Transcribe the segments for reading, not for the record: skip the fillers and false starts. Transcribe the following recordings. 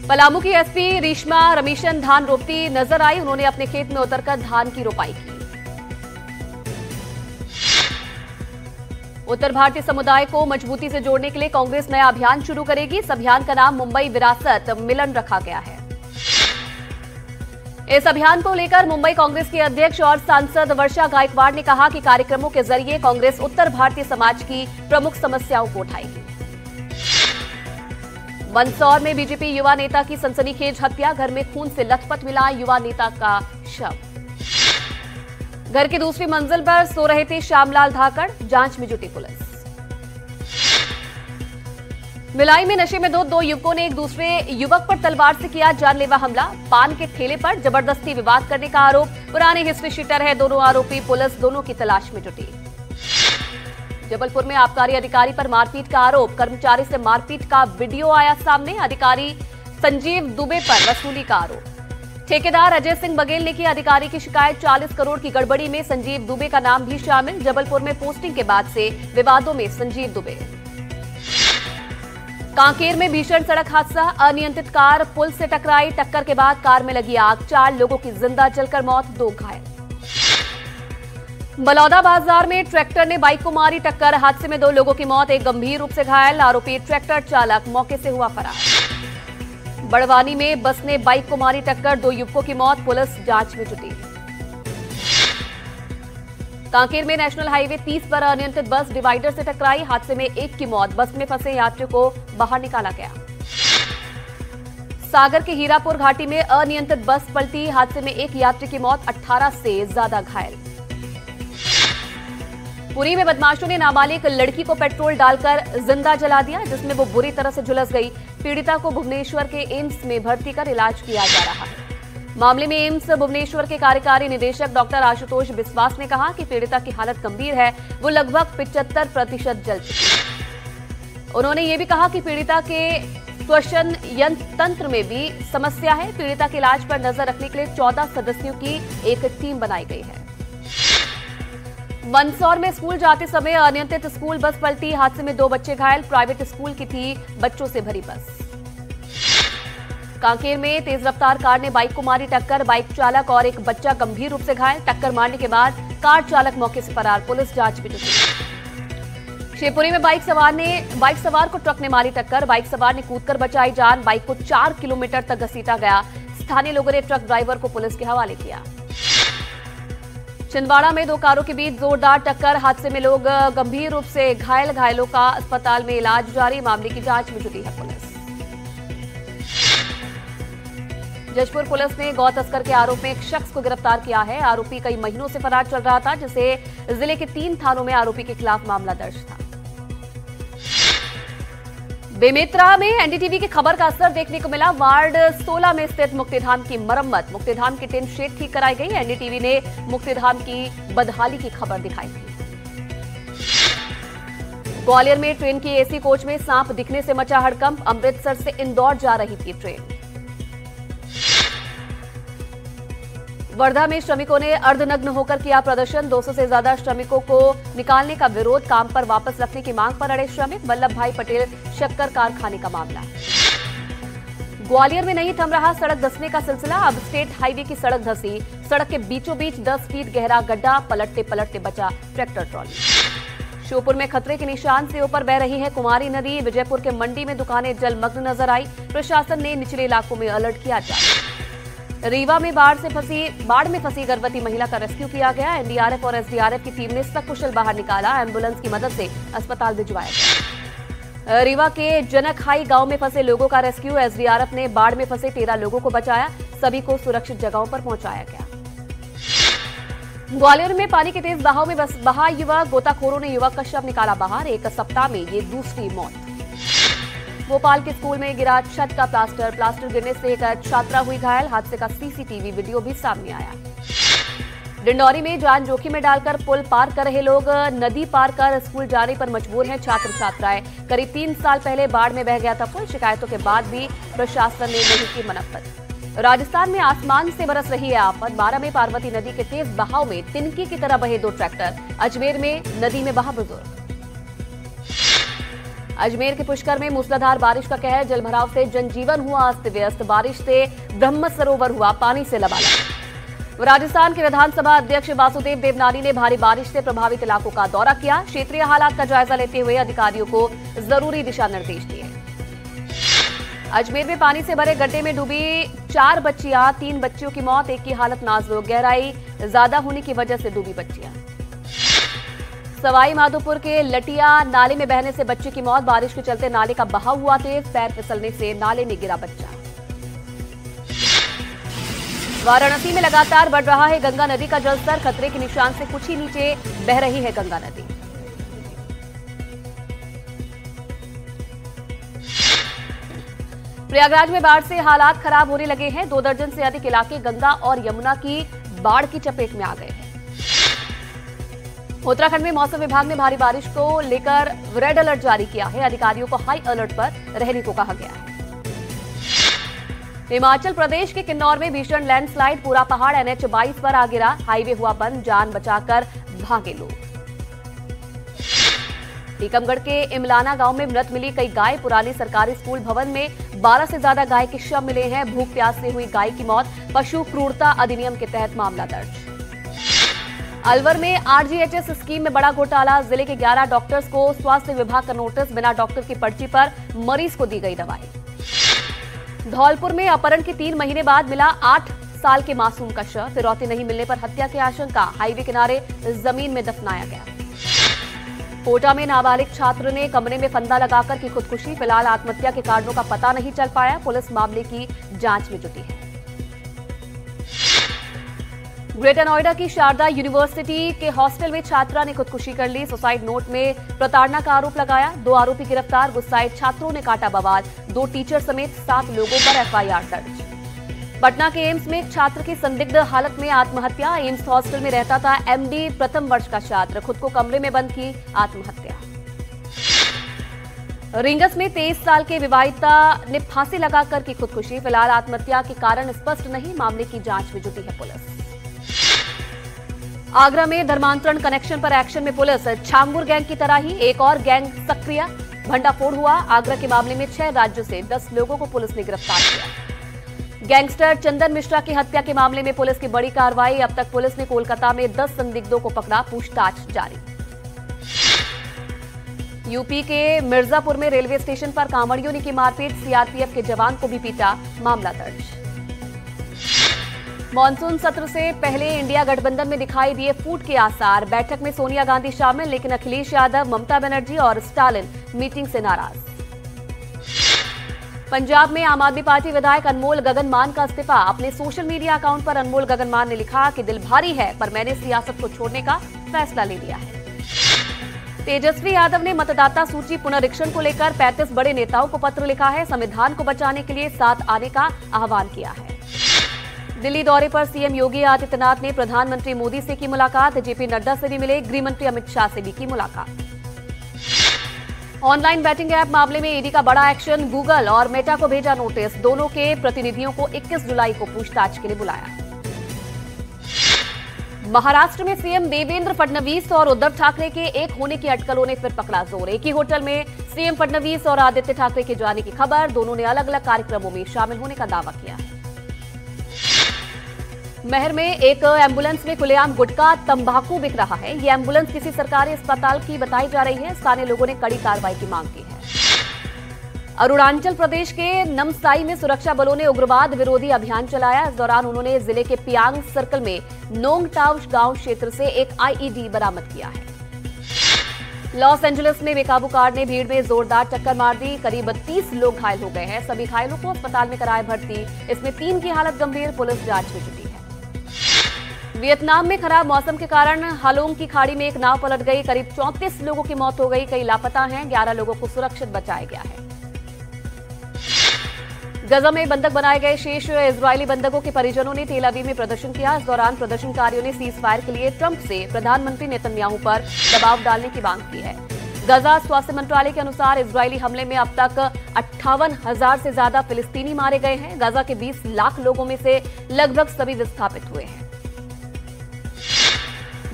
पलामू की एसपी रेशमा रमेशन धान रोपती नजर आई। उन्होंने अपने खेत में उतरकर धान की रोपाई की। उत्तर भारतीय समुदाय को मजबूती से जोड़ने के लिए कांग्रेस नया अभियान शुरू करेगी। इस अभियान का नाम मुंबई विरासत मिलन रखा गया है। इस अभियान को लेकर मुंबई कांग्रेस के अध्यक्ष और सांसद वर्षा गायकवाड़ ने कहा कि कार्यक्रमों के जरिए कांग्रेस उत्तर भारतीय समाज की प्रमुख समस्याओं को उठाएगी। मंदसौर में बीजेपी युवा नेता की सनसनीखेज हत्या। घर में खून से लथपथ मिला युवा नेता का शव। घर की दूसरी मंजिल पर सो रहे थे श्यामलाल धाकड़। जांच में जुटी पुलिस। भिलाई में नशे में दो युवकों ने एक दूसरे युवक पर तलवार से किया जानलेवा हमला। पान के ठेले पर जबरदस्ती विवाद करने का आरोप। पुराने हिस्ट्री शीटर है दोनों आरोपी। पुलिस दोनों की तलाश में जुटी। जबलपुर में आबकारी अधिकारी पर मारपीट का आरोप। कर्मचारी से मारपीट का वीडियो आया सामने। अधिकारी संजीव दुबे पर वसूली का आरोप। ठेकेदार अजय सिंह बघेल ने की अधिकारी की शिकायत। 40 करोड़ की गड़बड़ी में संजीव दुबे का नाम भी शामिल। जबलपुर में पोस्टिंग के बाद से विवादों में संजीव दुबे। कांकेर में भीषण सड़क हादसा। अनियंत्रित कार पुल से टकराई। टक्कर के बाद कार में लगी आग। 4 लोगों की जिंदा जलकर मौत, 2 घायल। बलौदा बाजार में ट्रैक्टर ने बाइक को मारी टक्कर। हादसे में 2 लोगों की मौत, एक गंभीर रूप से घायल। आरोपी ट्रैक्टर चालक मौके से हुआ फरार। बड़वानी में बस ने बाइक को मारी टक्कर। 2 युवकों की मौत, पुलिस जांच में जुटी। कांकेर में नेशनल हाईवे 30 पर अनियंत्रित बस डिवाइडर से टकराई। हादसे में 1 की मौत। बस में फंसे यात्रियों को बाहर निकाला गया। सागर के हीरापुर घाटी में अनियंत्रित बस पलटी। हादसे में 1 यात्री की मौत, 18 से ज्यादा घायल। पुरी में बदमाशों ने नाबालिग लड़की को पेट्रोल डालकर जिंदा जला दिया, जिसमें वो बुरी तरह से झुलस गई। पीड़िता को भुवनेश्वर के एम्स में भर्ती कर इलाज किया जा रहा है। मामले में एम्स भुवनेश्वर के कार्यकारी निदेशक डॉक्टर आशुतोष बिस्वास ने कहा कि पीड़िता की हालत गंभीर है। वो लगभग 75% जल चुकी है। उन्होंने ये भी कहा कि पीड़िता के श्वसन तंत्र में भी समस्या है। पीड़िता के इलाज पर नजर रखने के लिए 14 सदस्यों की एक टीम बनाई गई है। मंदसौर में स्कूल जाते समय अनियंत्रित स्कूल बस पलटी। हादसे में 2 बच्चे घायल। प्राइवेट स्कूल की थी बच्चों से भरी बस। कांकेर में तेज रफ्तार कार ने बाइक को मारी टक्कर। बाइक चालक और एक बच्चा गंभीर रूप से घायल। टक्कर मारने के बाद कार चालक मौके से फरार। पुलिस जांच में जुटी। शिवपुरी में बाइक सवार को ट्रक ने मारी टक्कर। बाइक सवार ने कूदकर बचाई जान। बाइक को 4 किलोमीटर तक घसीटा गया। स्थानीय लोगों ने ट्रक ड्राइवर को पुलिस के हवाले किया। छिंदवाड़ा में 2 कारों के बीच जोरदार टक्कर। हादसे में लोग गंभीर रूप से घायल। घायलों का अस्पताल में इलाज जारी। मामले की जांच में जुटी है पुलिस। जशपुर पुलिस ने गौ तस्कर के आरोप में एक शख्स को गिरफ्तार किया है। आरोपी कई महीनों से फरार चल रहा था, जिसे जिले के 3 थानों में आरोपी के खिलाफ मामला दर्ज था। बेमेतरा में एनडीटीवी की खबर का असर देखने को मिला। वार्ड 16 में स्थित मुक्तिधाम की मरम्मत। मुक्तिधाम की टिन शेड ठीक कराई गई। एनडीटीवी ने मुक्तिधाम की बदहाली की खबर दिखाई थी। ग्वालियर में ट्रेन की एसी कोच में सांप दिखने से मचा हड़कंप। अमृतसर से इंदौर जा रही थी ट्रेन। वर्धा में श्रमिकों ने अर्धनग्न होकर किया प्रदर्शन। 200 से ज्यादा श्रमिकों को निकालने का विरोध। काम पर वापस रखने की मांग पर अड़े श्रमिक। वल्लभ भाई पटेल शक्कर कारखाने का मामला। ग्वालियर में नहीं थम रहा सड़क धंसने का सिलसिला। अब स्टेट हाईवे की सड़क धंसी। सड़क के बीचों बीच 10 फीट गहरा गड्ढा। पलटते पलटते बचा ट्रैक्टर ट्रॉली। श्योपुर में खतरे के निशान से ऊपर बह रही है कुमारी नदी। विजयपुर के मंडी में दुकानें जलमग्न नजर आई। प्रशासन ने निचले इलाकों में अलर्ट किया जारी। रीवा में बाढ़ में फंसी गर्भवती महिला का रेस्क्यू किया गया। एनडीआरएफ और एसडीआरएफ की टीम ने सकुशल बाहर निकाला। एम्बुलेंस की मदद से अस्पताल भिजवाया गया। रीवा के जनकहाई गांव में फंसे लोगों का रेस्क्यू। एसडीआरएफ ने बाढ़ में फंसे 13 लोगों को बचाया। सभी को सुरक्षित जगहों पर पहुंचाया गया। ग्वालियर में पानी के तेज बहाव में बहा युवक। गोताखोरों ने युवक का शव निकाला बाहर। 1 सप्ताह में ये दूसरी मौत। भोपाल के स्कूल में गिरा छत का प्लास्टर गिरने से एक छात्रा हुई घायल। हादसे का सीसीटीवी वीडियो भी सामने आया। डिंडौरी में जान जोखिम में डालकर पुल पार कर रहे लोग नदी पार कर स्कूल जाने पर मजबूर हैं छात्र छात्राएं। करीब 3 साल पहले बाढ़ में बह गया था पुल। शिकायतों के बाद भी प्रशासन ने नहीं की मनफ्फत। राजस्थान में आसमान से बरस रही है आफत। 12 में पार्वती नदी के तेज बहाव में तिनकी की तरह बहे 2 ट्रैक्टर। अजमेर में नदी में बहा बुजुर्ग। अजमेर के पुष्कर में मूसलाधार बारिश का कहर, जलभराव से जनजीवन हुआ अस्त व्यस्त। बारिश से ब्रह्म सरोवर हुआ पानी से लबालब। राजस्थान के विधानसभा अध्यक्ष वासुदेव देवनानी ने भारी बारिश से प्रभावित इलाकों का दौरा किया। क्षेत्रीय हालात का जायजा लेते हुए अधिकारियों को जरूरी दिशा निर्देश दिए। अजमेर में पानी से भरे गड्ढे में डूबी 4 बच्चियां, 3 बच्चियों की मौत, एक की हालत नाजुक। गहराई ज्यादा होने की वजह से डूबी बच्चियां। सवाई माधोपुर के लटिया नाले में बहने से बच्चे की मौत। बारिश के चलते नाले का बहाव हुआ तेज, पैर फिसलने से नाले में गिरा बच्चा। वाराणसी में लगातार बढ़ रहा है गंगा नदी का जलस्तर, खतरे के निशान से कुछ ही नीचे बह रही है गंगा नदी। प्रयागराज में बाढ़ से हालात खराब होने लगे हैं। 2 दर्जन से अधिक इलाके गंगा और यमुना की बाढ़ की चपेट में आ गए हैं। उत्तराखंड में मौसम विभाग ने भारी बारिश को लेकर रेड अलर्ट जारी किया है। अधिकारियों को हाई अलर्ट पर रहने को कहा गया है। हिमाचल प्रदेश के किन्नौर में भीषण लैंडस्लाइड, पूरा पहाड़ NH 22 पर आ गिरा। हाईवे हुआ बंद, जान बचाकर भागे लोग। टीकमगढ़ के इमलाना गांव में मृत मिली कई गाय। पुरानी सरकारी स्कूल भवन में 12 से ज्यादा गाय के शव मिले हैं। भूख प्यास से हुई गाय की मौत। पशु क्रूरता अधिनियम के तहत मामला दर्ज। अलवर में RGHS स्कीम में बड़ा घोटाला, जिले के 11 डॉक्टर्स को स्वास्थ्य विभाग का नोटिस। बिना डॉक्टर की पर्ची पर मरीज को दी गई दवाई। धौलपुर में अपहरण के 3 महीने बाद मिला 8 साल के मासूम का शव। फिरौती नहीं मिलने पर हत्या की आशंका, हाईवे किनारे जमीन में दफनाया गया। कोटा में नाबालिग छात्र ने कमरे में फंदा लगाकर की खुदकुशी। फिलहाल आत्महत्या के कारणों का पता नहीं चल पाया। पुलिस मामले की जांच में जुटी है। ग्रेटर नोएडा की शारदा यूनिवर्सिटी के हॉस्टल में छात्रा ने खुदकुशी कर ली। सुसाइड नोट में प्रताड़ना का आरोप लगाया। 2 आरोपी गिरफ्तार। गुस्साए छात्रों ने काटा बवाल। 2 टीचर समेत 7 लोगों पर FIR दर्ज। पटना के एम्स में एक छात्र की संदिग्ध हालत में आत्महत्या। एम्स हॉस्टल में रहता था MD प्रथम वर्ष का छात्र, खुद को कमरे में बंद की आत्महत्या। रिंगस में 23 साल के विवाहिता ने फांसी लगाकर की खुदकुशी। फिलहाल आत्महत्या के कारण स्पष्ट नहीं, मामले की जांच में जुटी है पुलिस। आगरा में धर्मांतरण कनेक्शन पर एक्शन में पुलिस। छांगुर गैंग की तरह ही एक और गैंग सक्रिय, भंडाफोड़ हुआ। आगरा के मामले में 6 राज्यों से 10 लोगों को पुलिस ने गिरफ्तार किया। गैंगस्टर चंदन मिश्रा की हत्या के मामले में पुलिस की बड़ी कार्रवाई। अब तक पुलिस ने कोलकाता में 10 संदिग्धों को पकड़ा, पूछताछ जारी। यूपी के मिर्जापुर में रेलवे स्टेशन पर कांवड़ियों ने की मारपीट। CRPF के जवान को भी पीटा, मामला दर्ज। मॉनसून सत्र से पहले इंडिया गठबंधन में दिखाई दिए फूट के आसार। बैठक में सोनिया गांधी शामिल, लेकिन अखिलेश यादव, ममता बनर्जी और स्टालिन मीटिंग से नाराज। पंजाब में आम आदमी पार्टी विधायक अनमोल गगन मान का इस्तीफा। अपने सोशल मीडिया अकाउंट पर अनमोल गगन मान ने लिखा कि दिल भारी है, पर मैंने सियासत को छोड़ने का फैसला ले लिया है। तेजस्वी यादव ने मतदाता सूची पुनरीक्षण को लेकर 35 बड़े नेताओं को पत्र लिखा है। संविधान को बचाने के लिए साथ आने का आह्वान किया है। दिल्ली दौरे पर सीएम योगी आदित्यनाथ ने प्रधानमंत्री मोदी से की मुलाकात। JP नड्डा से भी मिले। गृहमंत्री अमित शाह से भी की मुलाकात। ऑनलाइन बैटिंग ऐप मामले में ईडी का बड़ा एक्शन। गूगल और मेटा को भेजा नोटिस। दोनों के प्रतिनिधियों को 21 जुलाई को पूछताछ के लिए बुलाया। महाराष्ट्र में सीएम देवेंद्र फडणवीस और उद्धव ठाकरे के एक होने की अटकलों ने फिर पकड़ा जोर। एक ही होटल में सीएम फडणवीस और आदित्य ठाकरे के जाने की खबर। दोनों ने अलग अलग कार्यक्रमों में शामिल होने का दावा किया है। महर में एक एम्बुलेंस में खुलेआम गुटखा तंबाकू बिक रहा है। यह एम्बुलेंस किसी सरकारी अस्पताल की बताई जा रही है। स्थानीय लोगों ने कड़ी कार्रवाई की मांग की है। अरुणाचल प्रदेश के नमसाई में सुरक्षा बलों ने उग्रवाद विरोधी अभियान चलाया। इस दौरान उन्होंने जिले के पियांग सर्कल में नोंगटाव गांव क्षेत्र से एक IED बरामद किया है। लॉस एंजलिस में बेकाबू कार ने भीड़ में जोरदार टक्कर मार दी। करीब 30 लोग घायल हो गए हैं। सभी घायलों को अस्पताल में कराया भर्ती। इसमें 3 की हालत गंभीर। पुलिस जांच में जुटी है। वियतनाम में खराब मौसम के कारण हालोंग की खाड़ी में एक नाव पलट गई। करीब 34 लोगों की मौत हो गई। कई लापता हैं। 11 लोगों को सुरक्षित बचाया गया है। गजा में बंधक बनाए गए शेष इजरायली बंधकों के परिजनों ने तेल अवीव में प्रदर्शन किया। इस दौरान प्रदर्शनकारियों ने सीज फायर के लिए ट्रंप से प्रधानमंत्री नेतन्याहू पर दबाव डालने की मांग की है। गजा स्वास्थ्य मंत्रालय के अनुसार इजरायली हमले में अब तक 58,000 से ज्यादा फिलिस्तीनी मारे गए हैं। गजा के 20 लाख लोगों में से लगभग सभी विस्थापित हुए हैं।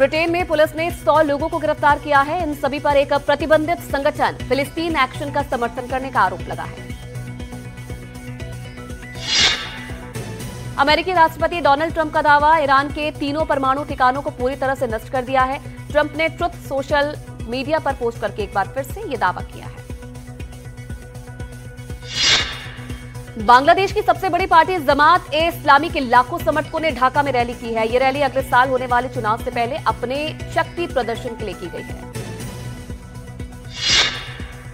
ब्रिटेन में पुलिस ने 100 लोगों को गिरफ्तार किया है। इन सभी पर एक प्रतिबंधित संगठन फिलिस्तीन एक्शन का समर्थन करने का आरोप लगा है। अमेरिकी राष्ट्रपति डोनाल्ड ट्रंप का दावा, ईरान के 3 परमाणु ठिकानों को पूरी तरह से नष्ट कर दिया है। ट्रंप ने ट्रुथ सोशल मीडिया पर पोस्ट करके एक बार फिर से यह दावा किया है। बांग्लादेश की सबसे बड़ी पार्टी जमात-ए-इस्लामी के लाखों समर्थकों ने ढाका में रैली की है। यह रैली अगले साल होने वाले चुनाव से पहले अपने शक्ति प्रदर्शन के लिए की गई है।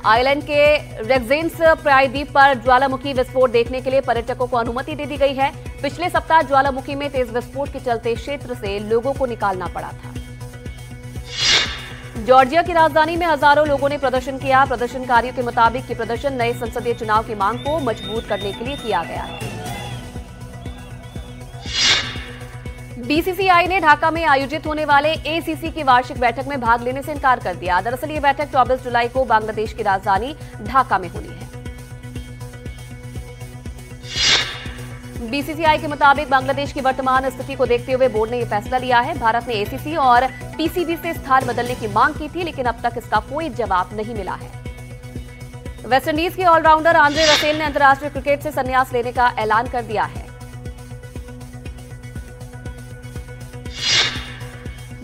आइलैंड के रेक्सेंस प्रायद्वीप पर ज्वालामुखी विस्फोट देखने के लिए पर्यटकों को अनुमति दे दी गई है। पिछले सप्ताह ज्वालामुखी में तेज विस्फोट के चलते क्षेत्र से लोगों को निकालना पड़ा था। जॉर्जिया की राजधानी में हजारों लोगों ने प्रदर्शन किया। प्रदर्शनकारियों के मुताबिक ये प्रदर्शन नए संसदीय चुनाव की मांग को मजबूत करने के लिए किया गया है। बीसीसीआई ने ढाका में आयोजित होने वाले एसीसी की वार्षिक बैठक में भाग लेने से इनकार कर दिया। दरअसल ये बैठक 24 जुलाई को बांग्लादेश की राजधानी ढाका में होनी है। बीसीसीआई के मुताबिक बांग्लादेश की वर्तमान स्थिति को देखते हुए बोर्ड ने यह फैसला लिया है। भारत ने एसीसी और पीसीबी से स्थान बदलने की मांग की थी, लेकिन अब तक इसका कोई जवाब नहीं मिला है। वेस्टइंडीज के ऑलराउंडर आंद्रे रसेल ने अंतर्राष्ट्रीय क्रिकेट से संन्यास लेने का ऐलान कर दिया है।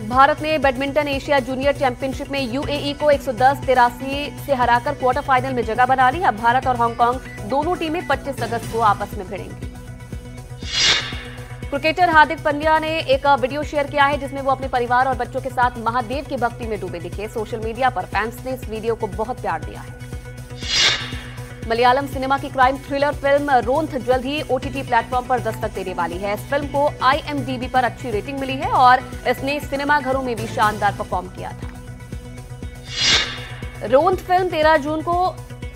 भारत ने बैडमिंटन एशिया जूनियर चैंपियनशिप में यूएई को 110-83 से हराकर क्वार्टर फाइनल में जगह बना ली। अब भारत और हांगकांग दोनों टीमें 25 अगस्त को आपस में भिड़ेंगी। क्रिकेटर हार्दिक पांड्या ने एक वीडियो शेयर किया है जिसमें वो अपने परिवार और बच्चों के साथ महादेव की भक्ति में डूबे दिखे। सोशल मीडिया पर फैंस ने इस वीडियो को बहुत प्यार दिया है। मलयालम सिनेमा की क्राइम थ्रिलर फिल्म रोंथ जल्द ही ओटीटी प्लेटफॉर्म पर दस्तक देने वाली है। इस फिल्म को IMDb पर अच्छी रेटिंग मिली है और इसने सिनेमाघरों में भी शानदार परफॉर्म किया था। रोंथ फिल्म 13 जून को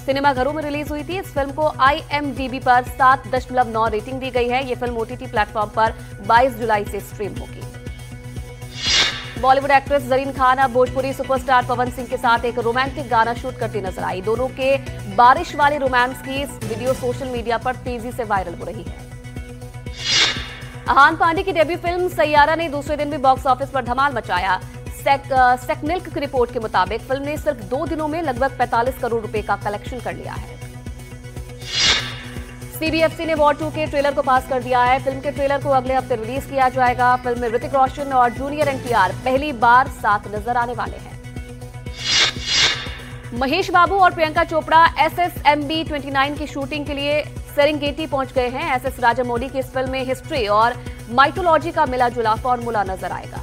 सिनेमाघरों में रिलीज हुई थी। इस फिल्म को IMDb पर 7.9 रेटिंग दी गई है। यह फिल्म OTT प्लेटफॉर्म पर 22 जुलाई से स्ट्रीम होगी। बॉलीवुड एक्ट्रेस जरीन खान अब भोजपुरी सुपरस्टार पवन सिंह के साथ एक रोमांटिक गाना शूट करती नजर आई। दोनों के बारिश वाले रोमांस की वीडियो सोशल मीडिया पर तेजी से वायरल हो रही है। अहान पांडे की डेब्यू फिल्म सैयारा ने दूसरे दिन भी बॉक्स ऑफिस पर धमाल मचाया। सेकनिल्क की रिपोर्ट के मुताबिक फिल्म ने सिर्फ 2 दिनों में लगभग 45 करोड़ रुपए का कलेक्शन कर लिया है। सीबीएफसी ने वॉर 2 के ट्रेलर को पास कर दिया है। फिल्म के ट्रेलर को अगले हफ्ते रिलीज किया जाएगा। फिल्म में ऋतिक रोशन और जूनियर NTR पहली बार साथ नजर आने वाले हैं। महेश बाबू और प्रियंका चोपड़ा SSMB 29 की शूटिंग के लिए सेरेंगेटी पहुंच गए हैं। SS राजामौली की इस फिल्म में हिस्ट्री और माइथोलॉजी का मिला जुला फॉर्मूला नजर आएगा।